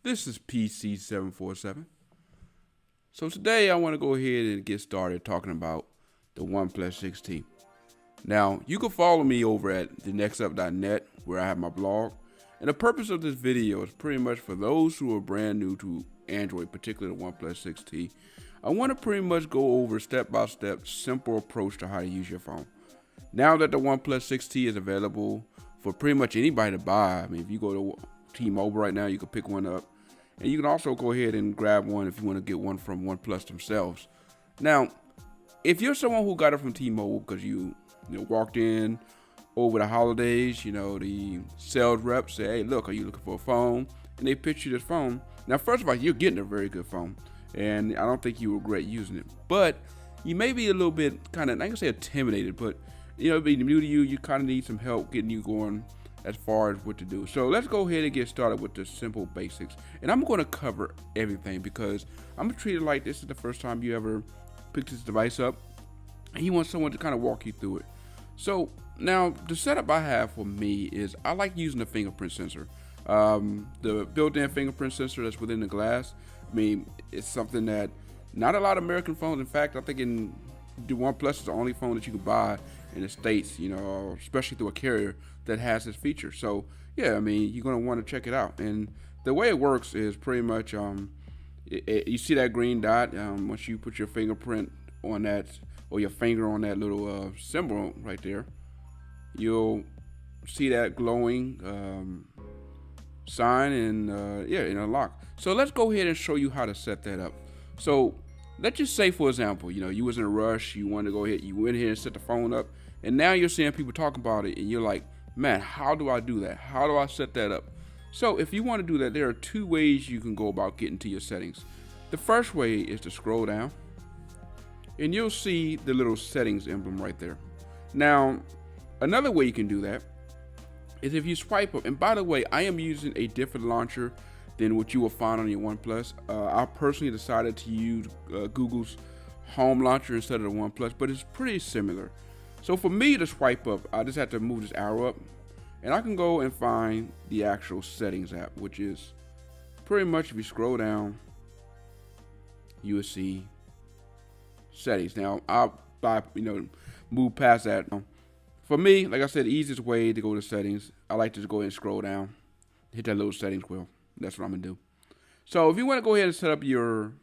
This is PC747. So today I want to go ahead and get started talking about the OnePlus 6T. Now, you can follow me over at thenextup.net where I have my blog. And the purpose of this video is pretty much for those who are brand new to Android, particularly the OnePlus 6T. I want to pretty much go over step-by-step simple approach to how to use your phone. Now that the OnePlus 6T is available for pretty much anybody to buy, I mean, if you go to T-Mobile right now, you can pick one up. And you can also go ahead and grab one if you want to get one from OnePlus themselves. Now, if you're someone who got it from T-Mobile because you walked in over the holidays, the sales rep say, hey, look, are you looking for a phone? And they pitch you this phone. Now, first of all, you're getting a very good phone. And I don't think you regret using it. But you may be a little bit kind of, I can say intimidated, but being new to you, you kind of need some help getting you going as far as what to do. So let's go ahead and get started with the simple basics. And I'm going to cover everything because I'm going to treat it like this is the first time you ever picked this device up and you want someone to kind of walk you through it. So now the setup I have for me is I like using the fingerprint sensor. The built-in fingerprint sensor that's within the glass. I mean, it's something that not a lot of American phones. In fact, I think the OnePlus is the only phone that you can buy in the States, especially through a carrier that has this feature. So yeah, I mean, you're gonna want to check it out. And the way it works is pretty much, you see that green dot, once you put your fingerprint on that, or your finger on that little symbol right there, you'll see that glowing sign and and unlock. So let's go ahead and show you how to set that up. So let's just say, for example, you was in a rush, you wanted to go ahead, you went here and set the phone up, and now you're seeing people talk about it, and you're like, man, how do I do that? How do I set that up? So if you want to do that, there are two ways you can go about getting to your settings. The first way is to scroll down, and you'll see the little settings emblem right there. Now, another way you can do that is if you swipe up, and by the way, I am using a different launcher than what you will find on your OnePlus. I personally decided to use Google's home launcher instead of the OnePlus, but it's pretty similar. So for me to swipe up, I just have to move this arrow up, and I can go and find the actual settings app, which is pretty much, if you scroll down, you will see settings. Now I'll move past that. For me, like I said, the easiest way to go to settings, I like to just go ahead and scroll down, hit that little settings wheel. That's what I'm gonna do. So if you want to go ahead and set up your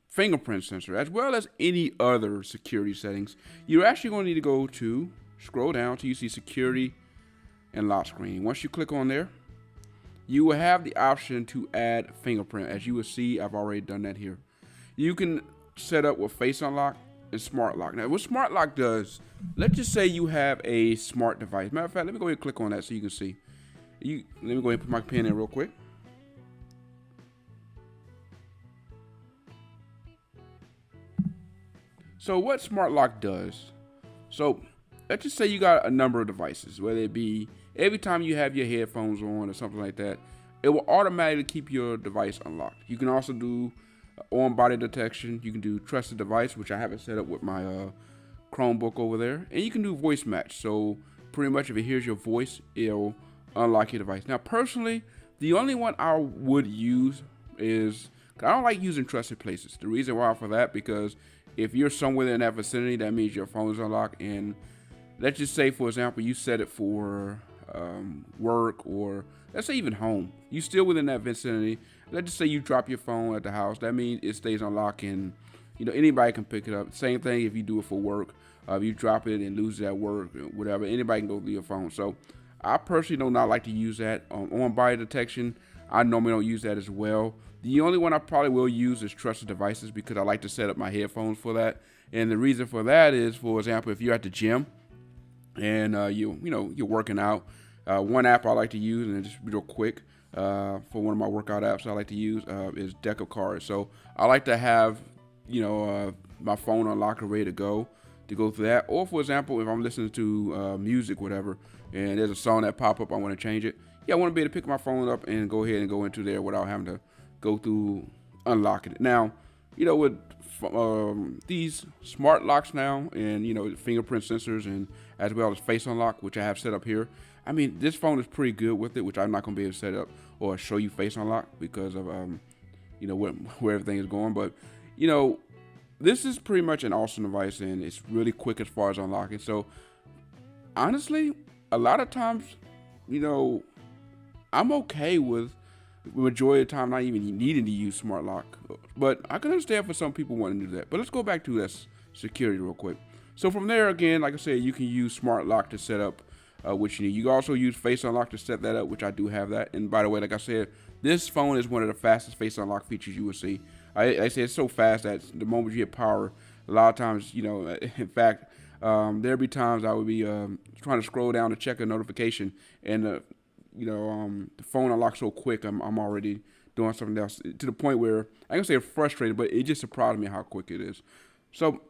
fingerprint sensor as well as any other security settings, you're actually going to need to go to scroll down till you see security and lock screen. Once you click on there, you will have the option to add fingerprint. As you will see, I've already done that here. You can set up with face unlock and smart lock. Now what smart lock does, let's just say you have a smart device. Matter of fact, let me go ahead and click on that so you can see. Let me go ahead and put my pen in real quick. So what smart lock does, so let's just say you got a number of devices, whether it be every time you have your headphones on or something like that, it will automatically keep your device unlocked. You can also do on-body detection. You can do trusted device, which I haven't set up with my Chromebook over there. And you can do voice match. So pretty much if it hears your voice, it'll unlock your device. Now personally, the only one I would use is, I don't like using trusted places. The reason why for that, because if you're somewhere in that vicinity, that means your phone is unlocked. And let's just say, for example, you set it for work, or let's say even home, you still within that vicinity. Let's just say you drop your phone at the house, that means it stays unlocked and anybody can pick it up. Same thing if you do it for work. If you drop it and lose it at work or whatever, anybody can go through your phone. So I personally do not like to use that. On-body detection, I normally don't use that as well. The only one I probably will use is trusted devices, because I like to set up my headphones for that. And the reason for that is, for example, if you're at the gym and you're working out, one app I like to use, and just real quick, for one of my workout apps I like to use is Deck of Cards. So I like to have my phone unlocked and ready to go through that. Or for example, if I'm listening to music, whatever, and there's a song that pop up, I want to change it. Yeah, I want to be able to pick my phone up and go ahead and go into there without having to go through unlocking it. Now, with these smart locks now, and fingerprint sensors, and as well as face unlock, which I have set up here, I mean, this phone is pretty good with it, which I'm not gonna be able to set up or show you face unlock because of where everything is going. But this is pretty much an awesome device, and it's really quick as far as unlocking. So honestly, a lot of times, I'm okay with the majority of the time not even needing to use smart lock. But I can understand for some people wanting to do that. But let's go back to that security real quick. So from there, again, like I said, you can use smart lock to set up what you need. You can also use face unlock to set that up, which I do have that. And by the way, like I said, this phone is one of the fastest face unlock features you will see. I say it's so fast that the moment you hit power, a lot of times, in fact, there'll be times I would be trying to scroll down to check a notification, and the phone unlocks so quick, I'm already doing something else, to the point where I can say it's frustrated, but it just surprised me how quick it is. So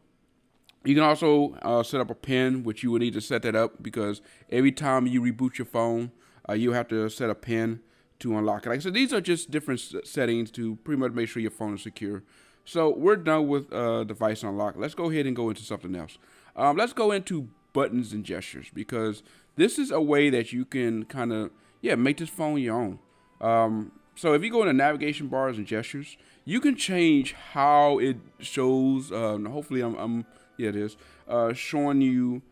you can also set up a PIN, which you will need to set that up because every time you reboot your phone, you have to set a PIN to unlock it. Like I said, these are just different settings to pretty much make sure your phone is secure. So we're done with device unlock. Let's go ahead and go into something else. Let's go into buttons and gestures, because this is a way that you can kind of make this phone your own. So if you go into navigation bars and gestures, you can change how it shows. Hopefully, it is showing you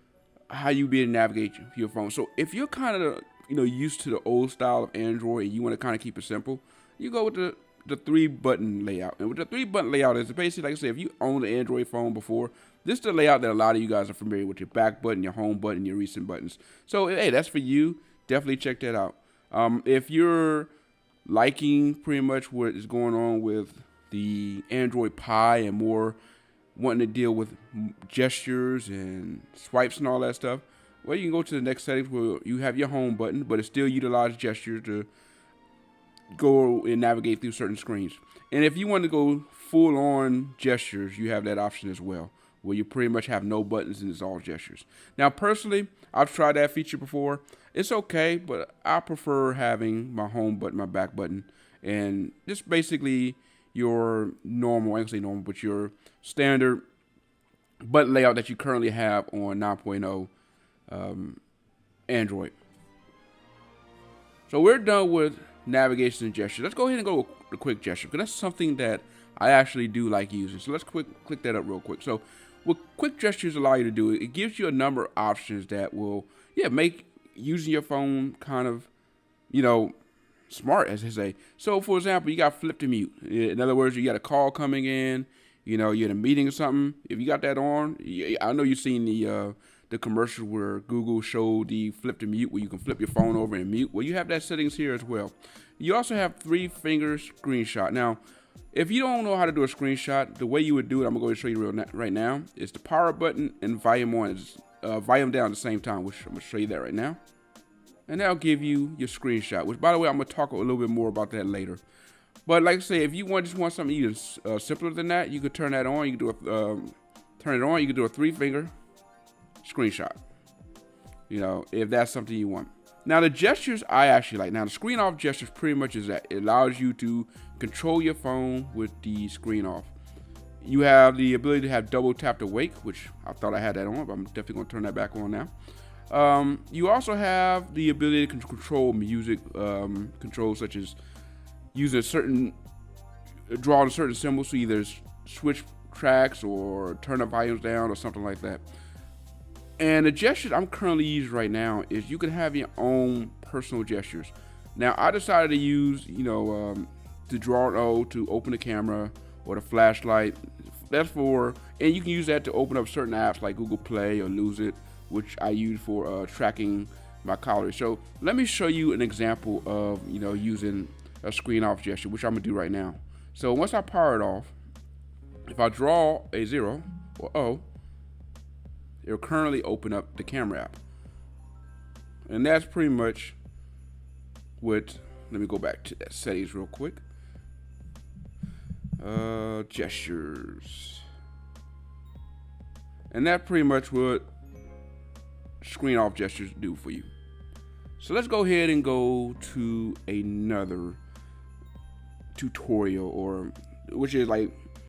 how you be able to navigate your phone. So if you're kind of used to the old style of Android and you want to kind of keep it simple, you go with the 3-button layout. And with the 3-button layout, is basically, like I said, if you owned an Android phone before, this is the layout that a lot of you guys are familiar with: your back button, your home button, your recent buttons. So hey, that's for you. Definitely check that out. If you're liking pretty much what is going on with the Android Pie and more wanting to deal with gestures and swipes and all that stuff, well, you can go to the next settings where you have your home button, but it still utilizes gestures to go and navigate through certain screens. And if you want to go full on gestures, you have that option as well, where you pretty much have no buttons and it's all gestures. Now, personally, I've tried that feature before. It's okay, but I prefer having my home button, my back button, and just basically your normal, I can say normal, but your standard button layout that you currently have on 9.0 Android. So we're done with navigation and gesture. Let's go ahead and go with the quick gesture, because that's something that I actually do like using. So let's click that up real quick. So what quick gestures allow you to do, it gives you a number of options that will make using your phone kind of smart, as they say. So for example, you got flip to mute. In other words, you got a call coming in, you're in a meeting or something. If you got that on, I know you've seen the commercial where Google showed the flip to mute, where you can flip your phone over and mute. Well, you have that settings here as well. You also have 3-finger screenshot. Now, if you don't know how to do a screenshot, the way you would do it, I'm gonna go show you right now, is the power button and volume on, volume down at the same time, which I'm gonna show you that right now. And that'll give you your screenshot, which, by the way, I'm gonna talk a little bit more about that later. But like I say, if you just want something even simpler than that, you could turn that on. You can do turn it on. You can do a 3-finger screenshot, if that's something you want. Now, the gestures I actually like. Now, the screen off gestures pretty much is that it allows you to control your phone with the screen off. You have the ability to have double tap to wake, which I thought I had that on, but I'm definitely going to turn that back on now. You also have the ability to control music controls, such as drawing a certain symbol, so either switch tracks or turn the volumes down or something like that. And the gestures I'm currently using right now is you can have your own personal gestures. Now, I decided to use, the draw O to open the camera, or the flashlight. And you can use that to open up certain apps like Google Play or Lose It, which I use for tracking my calories. So let me show you an example of, using a screen off gesture, which I'm gonna do right now. So once I power it off, if I draw a 0 or O, it'll currently open up the camera app. And that's pretty much what, let me go back to that settings real quick. Gestures. And that's pretty much what screen off gestures do for you. So let's go ahead and go to another tutorial, which is like